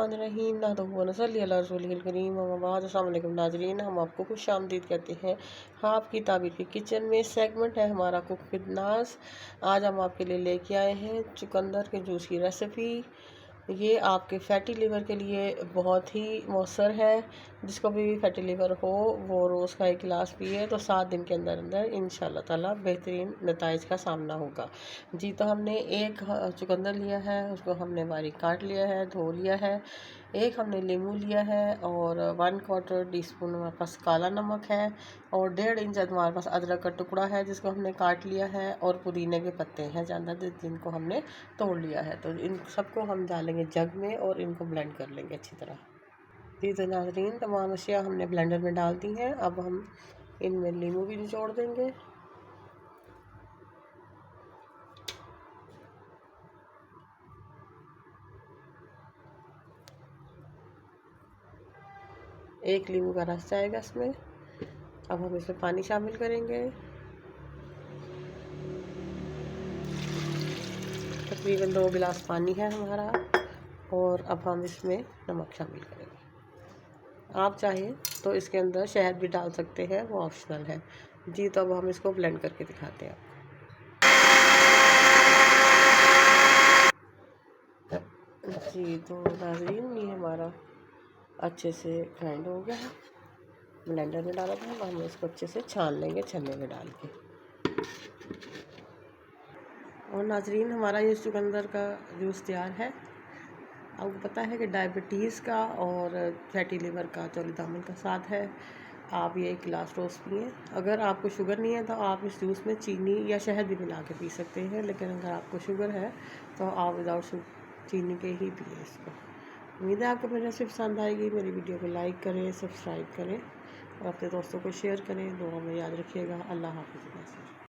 बिस्मिल्लाहिर्रहमानिर्रहीम नहमदुहु व नसल्ली अला रसूलिहिल करीम अम्मा बाद। अस्सलाम वालेकुम नाज़रीन, हम आपको खुश आमदीद कहते हैं आपकी ताबीर की किचन में। सेगमेंट है हमारा कुक विद नाज। आज हम आपके लिए लेके आए हैं चुकंदर के जूस की रेसिपी। ये आपके फैटी लिवर के लिए बहुत ही मौसर है। जिसको भी फैटी लिवर हो वो रोज़ का 1 गिलास पिए तो 7 दिन के अंदर अंदर इंशाल्लाह ताला बेहतरीन नताइज का सामना होगा। जी, तो हमने एक चुकंदर लिया है, उसको हमने बारीक काट लिया है, धो लिया है। एक हमने नींबू लिया है और 1/4 टीस्पून हमारे पास काला नमक है और 1.5 इंच हमारे पास अदरक का टुकड़ा है जिसको हमने काट लिया है और पुदीने के पत्ते हैं ज़्यादा जिनको हमने तोड़ लिया है। तो इन सबको हम डालेंगे जग में और इनको ब्लेंड कर लेंगे अच्छी तरह। जी तो नाज़रीन, तमाम अशिया हमने ब्लेंडर में डाल दी हैं। अब हम इनमें नींबू भी निचोड़ देंगे। एक नींबू का रस जाएगा इसमें। अब हम इसमें पानी शामिल करेंगे, तकरीबन 2 गिलास पानी है हमारा। और अब हम इसमें नमक शामिल करेंगे। आप चाहें तो इसके अंदर शहद भी डाल सकते हैं, वो ऑप्शनल है। जी, तो अब हम इसको ब्लेंड करके दिखाते हैं आपको। जी तो नाज़रीन, ये हमारा अच्छे से ग्राइंड हो गया है। ब्लेंडर में डाला था, हम इसको अच्छे से छान लेंगे छन्ने में डाल के। और नाज़रीन, हमारा ये चुकंदर का जूस तैयार है। आपको पता है कि डायबिटीज़ का और फैटी लिवर का चौली दामन का साथ है। आप ये 1 गिलास रोज़ पिए। अगर आपको शुगर नहीं है तो आप इस जूस में चीनी या शहद भी मिला के पी सकते हैं, लेकिन अगर आपको शुगर है तो आप विदाउट चीनी के ही पिए इसको। उम्मीद है आपको मेरी रेसिपी पसंद आएगी। मेरी वीडियो को लाइक करें, सब्सक्राइब करें और अपने दोस्तों को शेयर करें। दुआ में याद रखिएगा। अल्लाह हाफ़िज़।